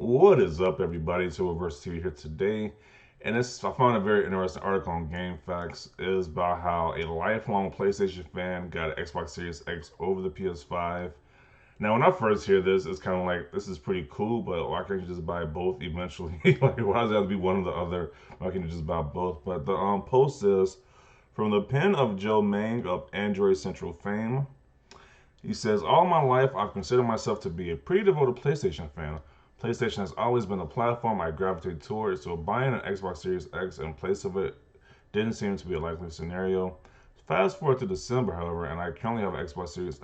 What is up, everybody? So, Reverse TV here today, and I found a very interesting article on GameFAQs. It is about how a lifelong PlayStation fan got an Xbox Series X over the PS5. Now, when I first hear this, it's kind of like this is pretty cool, but why can't you just buy both eventually? Like, why does it have to be one or the other? Why can't you just buy both? But the post is from the pen of Joe Mang of Android Central fame. He says, all my life, I've considered myself to be a pretty devoted PlayStation fan. PlayStation has always been the platform I gravitated towards, so buying an Xbox Series X in place of it didn't seem to be a likely scenario. Fast forward to December, however, and I currently have an Xbox Series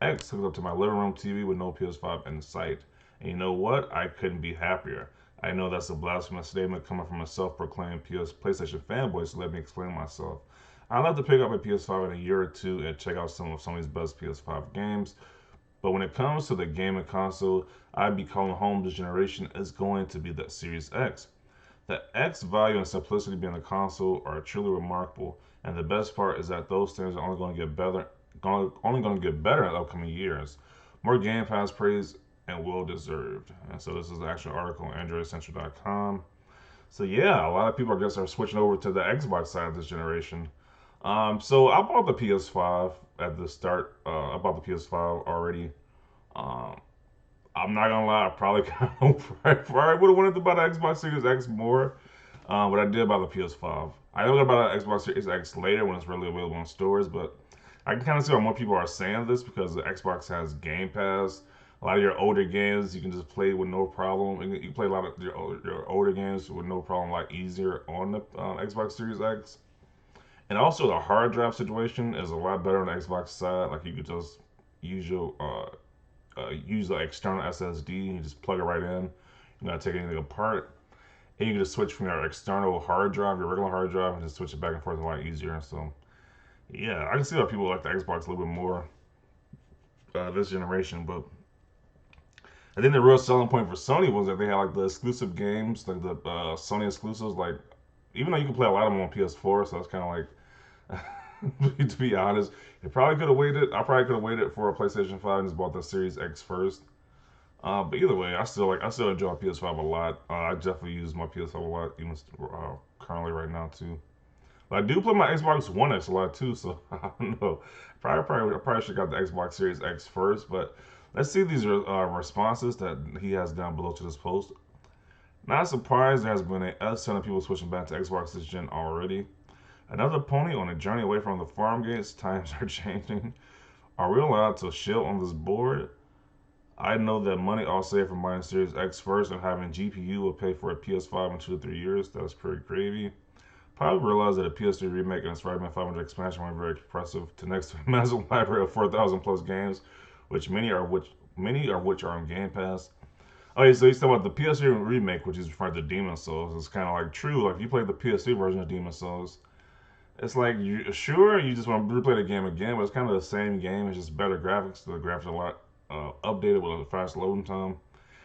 X hooked up to my living room TV with no PS5 in sight. And you know what? I couldn't be happier. I know that's a blasphemous statement coming from a self-proclaimed PlayStation fanboy, so let me explain myself. I'd love to pick up a PS5 in a year or two and check out some of Sony's best PS5 games, but when it comes to the gaming console I'd be calling home this generation is going to be the Series X. The X value and simplicity being the console are truly remarkable, and the best part is that those things are only going to get better, in the upcoming years. More Game Pass praise and well deserved. And so this is the actual article on AndroidCentral.com. So yeah, a lot of people I guess are switching over to the Xbox side of this generation. So I bought the PS5 at the start. I bought the PS5 already. Um, I'm not gonna lie, I probably probably would have wanted to buy the Xbox Series X more, but I did buy the PS5. I know about the Xbox Series X later when it's really available in stores, but I can kind of see why more people are saying this because the Xbox has Game Pass. A lot of your older games you can just play with no problem. You can play a lot of your older games with no problem, a lot easier on the Xbox Series X. And also the hard drive situation is a lot better on the Xbox side. Like you could just use your use the external SSD and you just plug it right in. You gotta take anything apart. And you can just switch from your external hard drive, your regular hard drive, and just switch it back and forth a lot easier. So yeah, I can see why people like the Xbox a little bit more this generation. But I think the real selling point for Sony was that they had like the exclusive games, like the Sony exclusives. Like even though you can play a lot of them on PS4, so it's kind of like to be honest, they probably could have waited. I probably could have waited for a PlayStation 5 and just bought the Series X first. But either way, I still enjoy PS5 a lot. I definitely use my PS5 a lot, even currently right now too. But I do play my Xbox One X a lot too, so I don't know. I probably should have got the Xbox Series X first. But let's see these responses that he has down below to this post. Not surprised there has been a ton of people switching back to Xbox this gen already. Another pony on a journey away from the farm gates. Times are changing. Are we allowed to shill on this board? I know that money I'll save from buying Series X first and having GPU will pay for a PS5 in 2 to 3 years. That's pretty gravy. Probably realized that a PS3 remake and its Spider-Man 500 expansion were very impressive to next to a massive library of 4,000 plus games, many are which are on Game Pass. Oh, yeah, so he's talking about the PS3 remake, which is referring to Demon Souls. It's kind of like true. Like if you play the PS3 version of Demon Souls, it's like you sure you just want to replay the game again, but it's kind of the same game. It's just better graphics. The graphics are a lot updated with a fast loading time.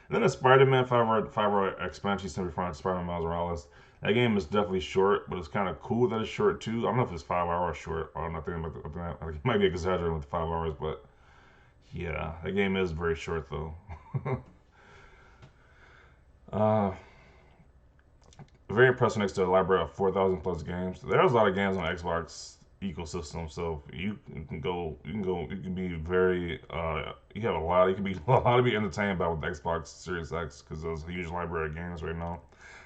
And then the Spider-Man 5-hour expansion he's referring to Spider-Man Miles Morales. That game is definitely short, but it's kind of cool that it's short too. I don't know if it's 5 hours short. I'm not thinking about that. It might be exaggerating with the 5 hours, but yeah, that game is very short though. uh, Very impressive next to a library of 4,000 plus games. There's a lot of games on the Xbox ecosystem, so you can be very, you have a lot, you can be a lot to be entertained by with the Xbox Series X because there's a huge library of games right now.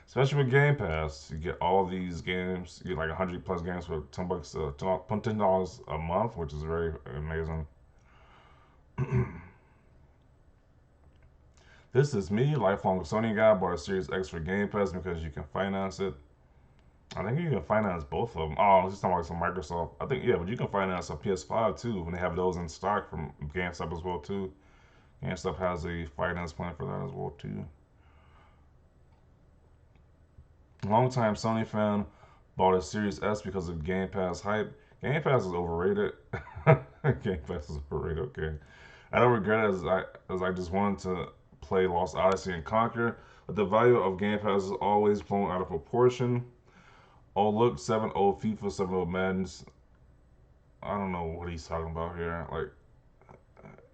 Especially with Game Pass, you get all these games. You get like 100 plus games for $10, $10 a month, which is very amazing. This is me, lifelong Sony guy. Bought a Series X for Game Pass because you can finance it. I think you can finance both of them. Oh, I was just talking about some Microsoft. I think yeah, but you can finance a PS5 too when they have those in stock from GameStop as well too. GameStop has a finance plan for that as well too. Longtime Sony fan bought a Series S because of Game Pass hype. Game Pass is overrated. Game Pass is overrated. Okay, I don't regret it as I just wanted to play Lost Odyssey and Conquer, but the value of Game Pass is always blown out of proportion. Oh look, 7-0 FIFA, 7-0 Madden. I don't know what he's talking about here. Like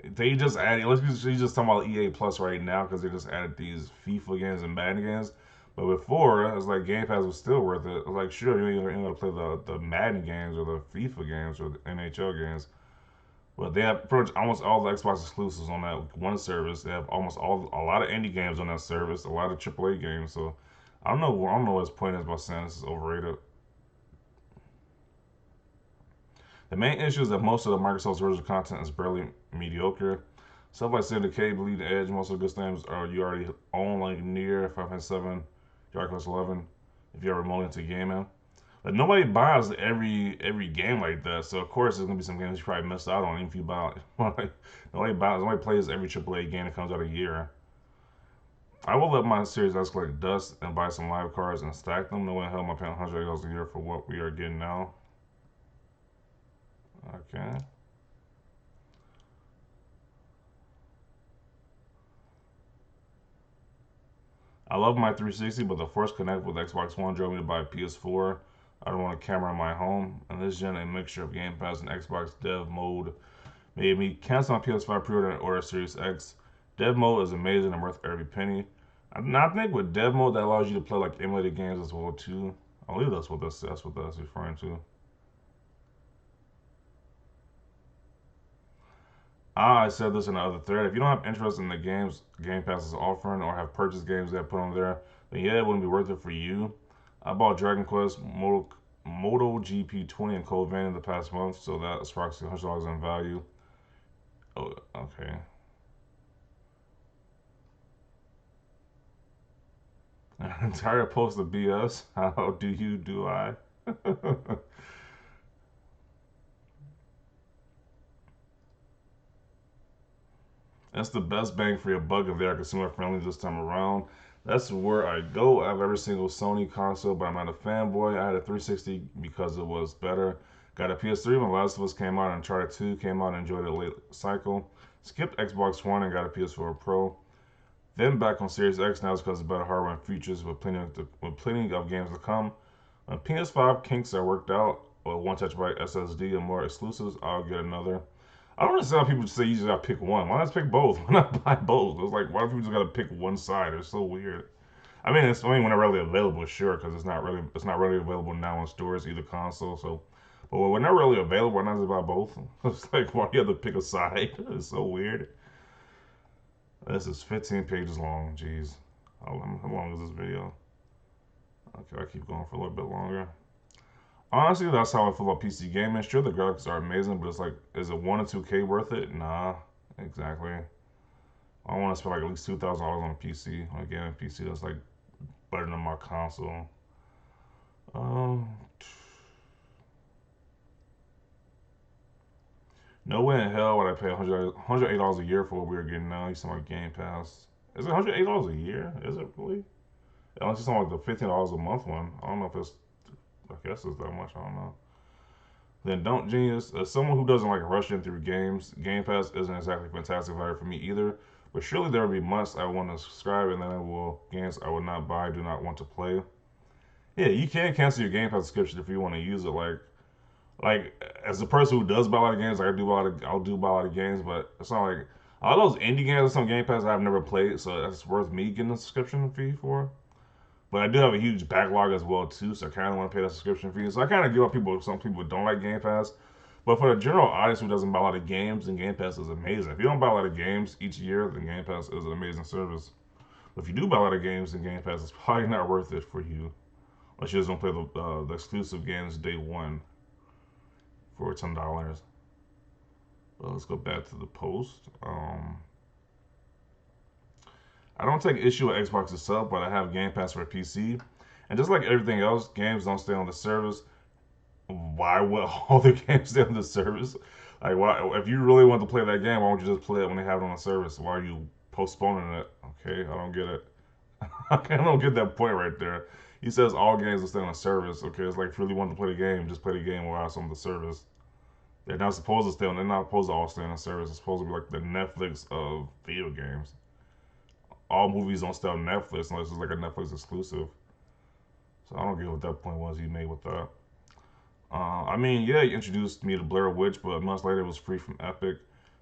They just added. Let's just talking about EA Plus right now because they just added these FIFA games and Madden games. But before, it was like Game Pass was still worth it. I was like, sure, you ain't gonna play the Madden games or the FIFA games or the NHL games. But they have pretty much almost all the Xbox exclusives on that one service. They have almost a lot of indie games on that service, a lot of AAA games. So I don't know what his point is by saying this is overrated. The main issue is that most of the Microsoft's original content is barely mediocre. Stuff like Syndicate, Bleeding Edge, most of the good games are you already own, like Near, 5.7, Dragon Quest 11, if you're remotely into gaming. But nobody buys every game like that, so of course there's gonna be some games you probably missed out on even if you buy. Nobody plays every AAA game that comes out a year. I will let my Series S collect dust and buy some live cards and stack them. No way in hell am I paying $100 a year for what we are getting now. Okay. I love my 360, but the first connect with Xbox One drove me to buy a PS4. I don't want a camera in my home, and this gen a mixture of Game Pass and Xbox Dev mode made me cancel my PS5 pre-order and order Series X. Dev mode is amazing and worth every penny. I think with Dev mode that allows you to play like emulated games as well too. I believe that's what that's referring to. I said this in the other thread. If you don't have interest in the games Game Pass is offering or have purchased games they have put on there, then yeah, it wouldn't be worth it for you. I bought Dragon Quest, Moto GP 20, and Code Vein in the past month, so that's approximately $100 in value. Oh, okay. I'm tired of posting BS. How do you do I? That's the best bang for your buck if they are consumer friendly this time around. That's where I go. I have every single Sony console, but I'm not a fanboy. I had a 360 because it was better. Got a PS3 when Last of Us came out and Uncharted 2 came out and enjoyed it late cycle. Skipped Xbox One and got a PS4 Pro. Then back on Series X now is because of better hardware and features with plenty of games to come. When PS5 kinks are worked out, with one terabyte SSD and more exclusives, I'll get another. I don't understand how people just say you just gotta pick one. Why not pick both? Why not buy both? It's like why do people just gotta pick one side? It's so weird. I mean, it's only when they're really available, sure, because it's not really available now in stores either console. So, but when they're really available, why not just buy both? It's like why do you have to pick a side? It's so weird. This is 15 pages long. Jeez, how long is this video? Okay, I keep going for a little bit longer. Honestly, that's how I feel about PC gaming. Sure, the graphics are amazing, but it's like, is it 1 or 2K worth it? Nah, exactly. I want to spend like at least $2,000 on a PC, on a gaming PC that's like better than my console. Um, no way in hell would I pay $108 a year for what we're getting now. You sound like Game Pass. Is it $108 a year? Is it really? Unless it's on like the $15 a month one. I don't know if it's. I guess it's that much. I don't know. Then don't genius. As someone who doesn't like rushing through games, Game Pass isn't exactly fantastic value for me either. But surely there will be months I want to subscribe, and then I will games I would not buy, do not want to play. Yeah, you can cancel your Game Pass subscription if you want to use it. Like as a person who does buy a lot of games, like I'll do buy a lot of games, but it's not like all those indie games or some Game Pass I've never played, so that's worth me getting a subscription fee for. But I do have a huge backlog as well too, so I kind of want to pay that subscription fee. So I kind of give up people. Some people don't like Game Pass, but for the general audience who doesn't buy a lot of games, then Game Pass is amazing. If you don't buy a lot of games each year, then Game Pass is an amazing service. But if you do buy a lot of games, then Game Pass is probably not worth it for you, unless you just don't play the exclusive games day one for $10. Well, let's go back to the post. I don't take issue with Xbox itself, but I have Game Pass for PC. And just like everything else, games don't stay on the service. Why would all the games stay on the service? Like, why? If you really want to play that game, why don't you just play it when they have it on the service? Why are you postponing it? Okay, I don't get it. I don't get that point right there. He says all games will stay on the service. Okay, it's like if you really want to play the game, just play the game while it's on the service. They're not supposed to stay on. They're not supposed to all stay on the service. It's supposed to be like the Netflix of video games. All movies don't stay on Netflix unless it's like a Netflix exclusive. So I don't get what that point was he made with that. I mean, yeah, he introduced me to Blair Witch, but months later it was free from Epic.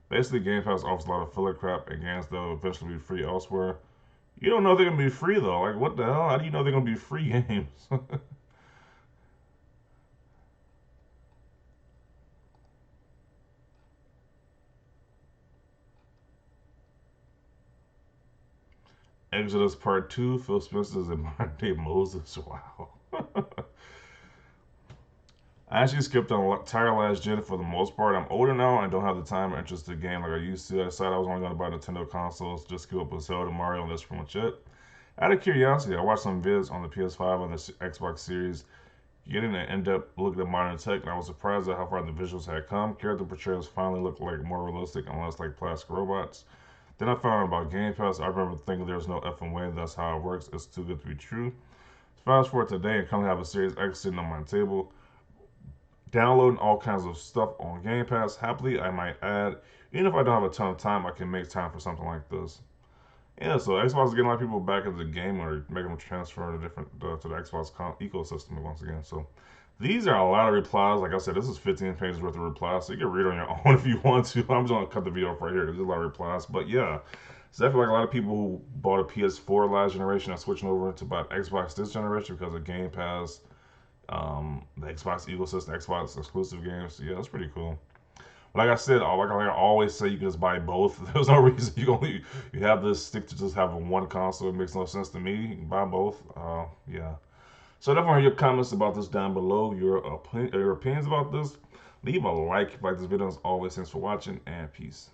Basically, Game Pass offers a lot of filler crap and games that will eventually be free elsewhere. You don't know if they're gonna be free though. Like, what the hell? How do you know they're gonna be free games? Exodus Part 2, Phil Spencer's and modern day Moses. Wow. I actually skipped an entire last gen for the most part. I'm older now and don't have the time or interest in the game like I used to. I decided I was only going to buy Nintendo consoles, just keep up with Zelda, Mario, and that's pretty much it. Out of curiosity, I watched some vids on the PS5 and the Xbox Series, getting an in-depth look at modern tech, and I was surprised at how far the visuals had come. Character portrayals finally looked like more realistic and less like plastic robots. Then I found out about Game Pass. I remember thinking there's no effing way that's how it works. It's too good to be true. Fast forward today and currently have a Series X sitting on my table, downloading all kinds of stuff on Game Pass. Happily, I might add, even if I don't have a ton of time, I can make time for something like this. Yeah, so Xbox is getting a lot of people back into the game or making them transfer to different to the Xbox ecosystem once again. So these are a lot of replies. Like I said, this is 15 pages worth of replies, so you can read on your own if you want to. I'm just gonna cut the video off right here because there's a lot of replies. But yeah, it's definitely like a lot of people who bought a PS4 last generation are switching over to buy Xbox this generation because of Game Pass, the Xbox ecosystem, Xbox exclusive games. So yeah, that's pretty cool. Like I said, like I always say, you can just buy both. There's no reason you have this stick to just having one console. It makes no sense to me. You can buy both. Yeah. So definitely your comments about this down below. Your opinions about this. Leave a like if you like this video. As always, thanks for watching and peace.